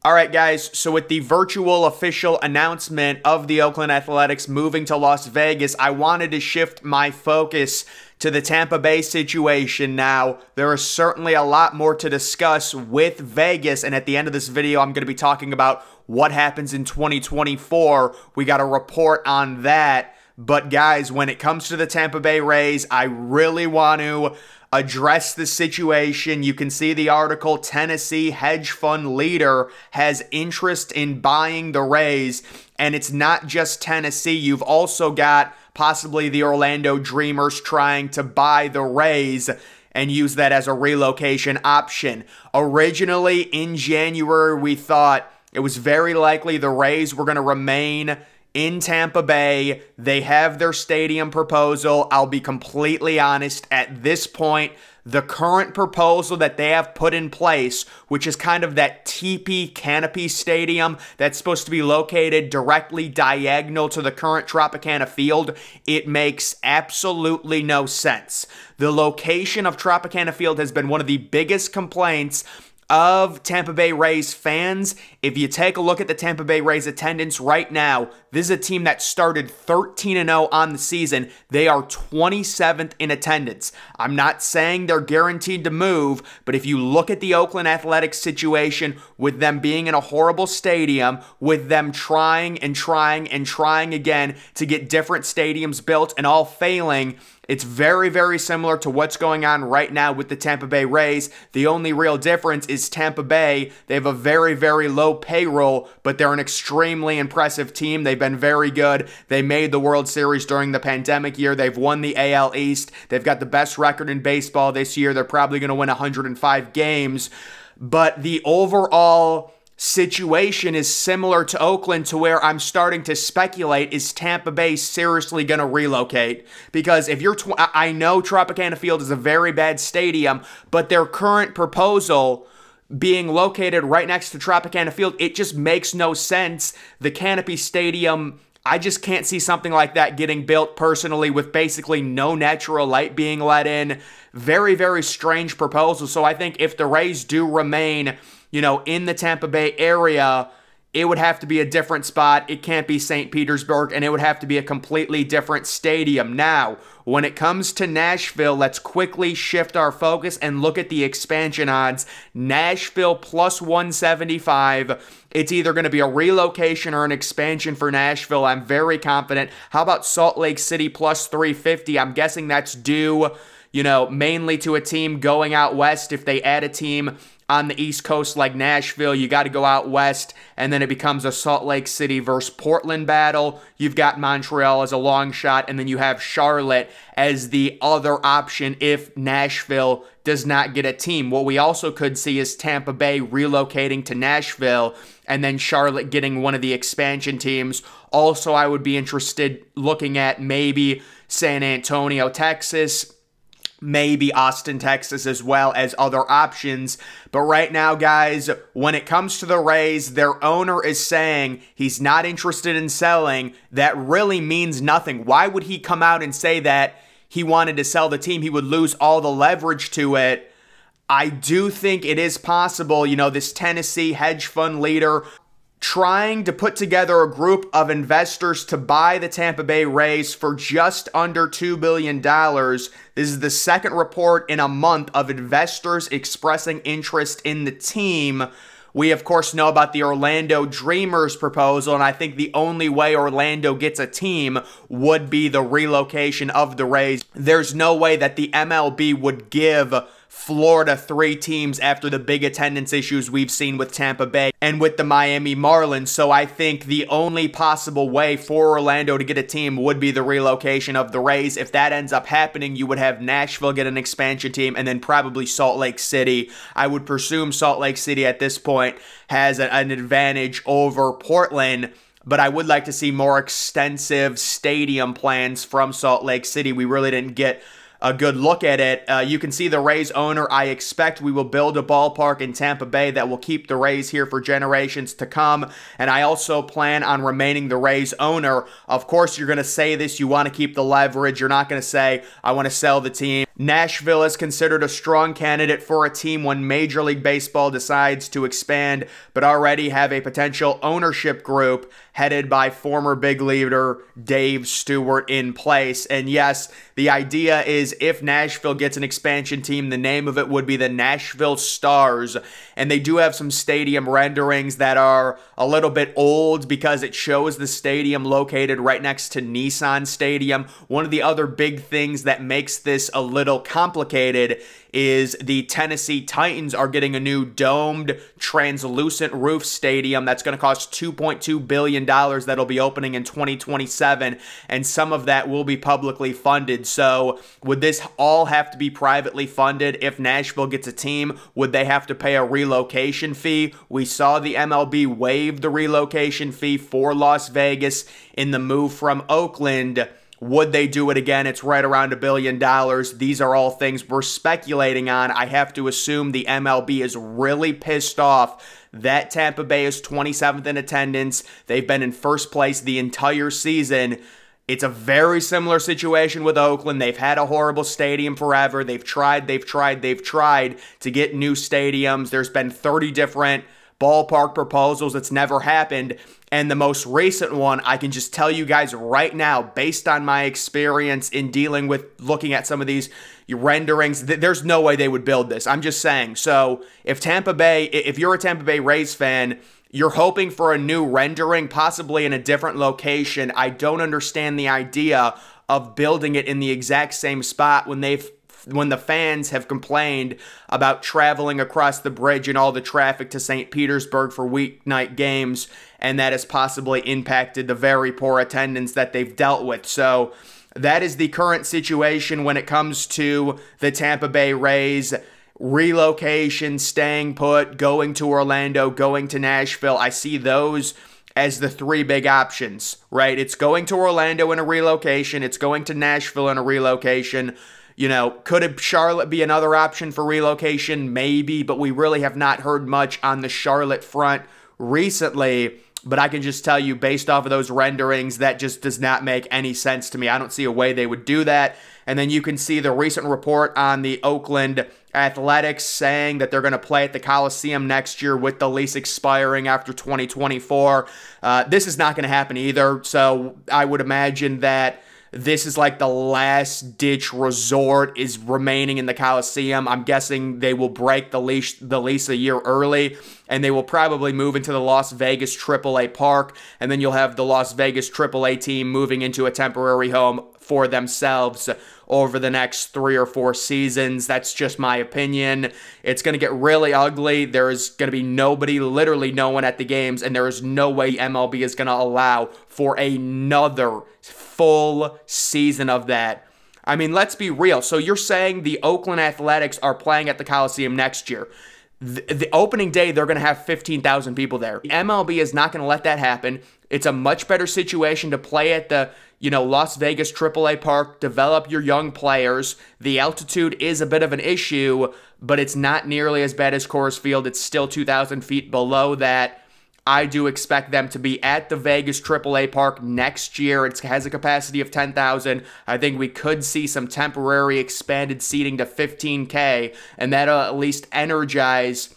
All right, guys, so with the virtual official announcement of the Oakland Athletics moving to Las Vegas, I wanted to shift my focus to the Tampa Bay situation now. There is certainly a lot more to discuss with Vegas, and at the end of this video, I'm going to be talking about what happens in 2024. We got a report on that. But guys, when it comes to the Tampa Bay Rays, I really want to address the situation. You can see the article, Tennessee hedge fund leader has interest in buying the Rays. And it's not just Tennessee. You've also got possibly the Orlando Dreamers trying to buy the Rays and use that as a relocation option. Originally, in January, we thought it was very likely the Rays were going to remain in Tampa Bay. They have their stadium proposal. I'll be completely honest, at this point, the current proposal that they have put in place, which is kind of that teepee canopy stadium that's supposed to be located directly diagonal to the current Tropicana Field, it makes absolutely no sense. The location of Tropicana Field has been one of the biggest complaints of Tampa Bay Rays fans. If you take a look at the Tampa Bay Rays attendance right now, this is a team that started 13-0 on the season. They are 27th in attendance. I'm not saying they're guaranteed to move, but if you look at the Oakland Athletics situation, with them being in a horrible stadium, with them trying and trying and trying again to get different stadiums built and all failing, it's very, very similar to what's going on right now with the Tampa Bay Rays. The only real difference is Tampa Bay. They have a very, very low payroll, but they're an extremely impressive team. They've been very good. They made the World Series during the pandemic year. They've won the AL East. They've got the best record in baseball this year. They're probably going to win 105 games. But the overall situation is similar to Oakland, to where I'm starting to speculate, is Tampa Bay seriously going to relocate? Because if you're, I know Tropicana Field is a very bad stadium, but their current proposal being located right next to Tropicana Field, it just makes no sense. The Canopy Stadium, I just can't see something like that getting built personally, with basically no natural light being let in. Very, very strange proposal. So I think if the Rays do remain, you know, in the Tampa Bay area, it would have to be a different spot. It can't be St. Petersburg, and it would have to be a completely different stadium. Now, when it comes to Nashville, let's quickly shift our focus and look at the expansion odds. Nashville plus 175. It's either going to be a relocation or an expansion for Nashville. I'm very confident. How about Salt Lake City plus 350? I'm guessing that's due, you know, mainly to a team going out west. If they add a team on the East Coast like Nashville, you got to go out west, and then it becomes a Salt Lake City versus Portland battle. You've got Montreal as a long shot, and then you have Charlotte as the other option if Nashville does not get a team. What we also could see is Tampa Bay relocating to Nashville, and then Charlotte getting one of the expansion teams. Also, I would be interested looking at maybe San Antonio, Texas, maybe Austin, Texas, as well as other options. But right now, guys, when it comes to the Rays, their owner is saying he's not interested in selling. That really means nothing. Why would he come out and say that he wanted to sell the team? He would lose all the leverage to it. I do think it is possible, you know, this Tennessee hedge fund leader trying to put together a group of investors to buy the Tampa Bay Rays for just under $2 billion. This is the second report in a month of investors expressing interest in the team. We, of course, know about the Orlando Dreamers proposal, and I think the only way Orlando gets a team would be the relocation of the Rays. There's no way that the MLB would give Florida 3 teams after the big attendance issues we've seen with Tampa Bay and with the Miami Marlins. So I think the only possible way for Orlando to get a team would be the relocation of the Rays. If that ends up happening, you would have Nashville get an expansion team, and then probably Salt Lake City. I would presume Salt Lake City at this point has an advantage over Portland, but I would like to see more extensive stadium plans from Salt Lake City. We really didn't get a good look at it. You can see the Rays owner, I expect we will build a ballpark in Tampa Bay that will keep the Rays here for generations to come, and I also plan on remaining the Rays owner. Of course, you're going to say this, you want to keep the leverage. You're not going to say, I want to sell the team. Nashville is considered a strong candidate for a team when Major League Baseball decides to expand, but already have a potential ownership group headed by former big leaguer Dave Stewart in place. And yes, the idea is if Nashville gets an expansion team, the name of it would be the Nashville Stars. And they do have some stadium renderings that are a little bit old because it shows the stadium located right next to Nissan Stadium. One of the other big things that makes this a little complicated is the Tennessee Titans are getting a new domed, translucent roof stadium that's going to cost $2.2 billion that'll be opening in 2027, and some of that will be publicly funded. So would this all have to be privately funded? If Nashville gets a team, would they have to pay a relocation fee? We saw the MLB waive the relocation fee for Las Vegas in the move from Oakland. Would they do it again? It's right around $1 billion. These are all things we're speculating on. I have to assume the MLB is really pissed off that Tampa Bay is 27th in attendance. They've been in first place the entire season. It's a very similar situation with Oakland. They've had a horrible stadium forever. They've tried to get new stadiums. There's been 30 different ballpark proposals. It's never happened. And the most recent one, I can just tell you guys right now, based on my experience in dealing with looking at some of these renderings, there's no way they would build this. I'm just saying. So if you're a Tampa Bay Rays fan, you're hoping for a new rendering, possibly in a different location. I don't understand the idea of building it in the exact same spot when the fans have complained about traveling across the bridge and all the traffic to St. Petersburg for weeknight games, and that has possibly impacted the very poor attendance that they've dealt with. So that is the current situation when it comes to the Tampa Bay Rays. Relocation, staying put, going to Orlando, going to Nashville. I see those as the three big options, right? It's going to Orlando in a relocation. It's going to Nashville in a relocation. You know, could Charlotte be another option for relocation? Maybe, but we really have not heard much on the Charlotte front recently. But I can just tell you, based off of those renderings, that just does not make any sense to me. I don't see a way they would do that. And then you can see the recent report on the Oakland Athletics saying that they're going to play at the Coliseum next year with the lease expiring after 2024. This is not going to happen either. So I would imagine that this is like the last-ditch resort is remaining in the Coliseum. I'm guessing they will break the lease a year early, and they will probably move into the Las Vegas AAA park, and then you'll have the Las Vegas AAA team moving into a temporary home for themselves over the next 3 or 4 seasons. That's just my opinion. It's going to get really ugly. There is going to be nobody, literally no one at the games, and there is no way MLB is going to allow for another full season of that. I mean, let's be real. So you're saying the Oakland Athletics are playing at the Coliseum next year. The opening day, they're going to have 15,000 people there. MLB is not going to let that happen. It's a much better situation to play at the, Las Vegas AAA park, develop your young players. The altitude is a bit of an issue, but it's not nearly as bad as Coors Field. It's still 2,000 feet below that. I do expect them to be at the Vegas AAA park next year. It has a capacity of 10,000. I think we could see some temporary expanded seating to 15K, and that'll at least energize,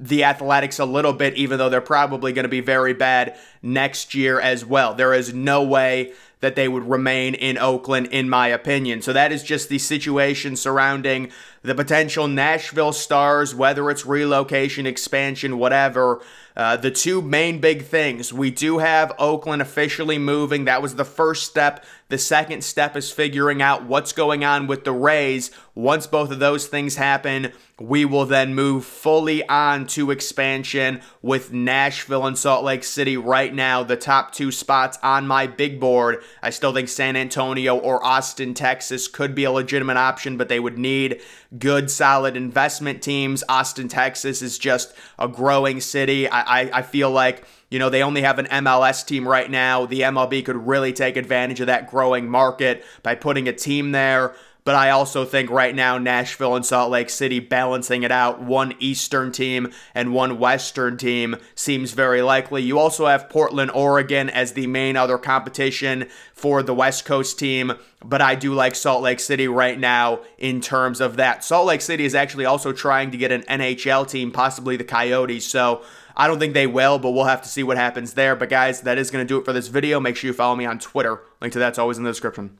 the Athletics a little bit, even though they're probably going to be very bad next year as well. There is no way that they would remain in Oakland, in my opinion. So that is just the situation surrounding the potential Nashville Stars, whether it's relocation, expansion, whatever. The two main big things. We do have Oakland officially moving. That was the first step. The second step is figuring out what's going on with the Rays. Once both of those things happen, we will then move fully on to expansion with Nashville and Salt Lake City right now, the top 2 spots on my big board. I still think San Antonio or Austin, Texas could be a legitimate option, but they would need good, solid investment teams. Austin, Texas is just a growing city. I feel like, they only have an MLS team right now. The MLB could really take advantage of that growing market by putting a team there. but I also think right now Nashville and Salt Lake City balancing it out, one Eastern team and one Western team, seems very likely. You also have Portland, Oregon as the main other competition for the West Coast team, but I do like Salt Lake City right now in terms of that. Salt Lake City is actually also trying to get an NHL team, possibly the Coyotes, so I don't think they will, but we'll have to see what happens there. But guys, that is going to do it for this video. Make sure you follow me on Twitter. Link to that's always in the description.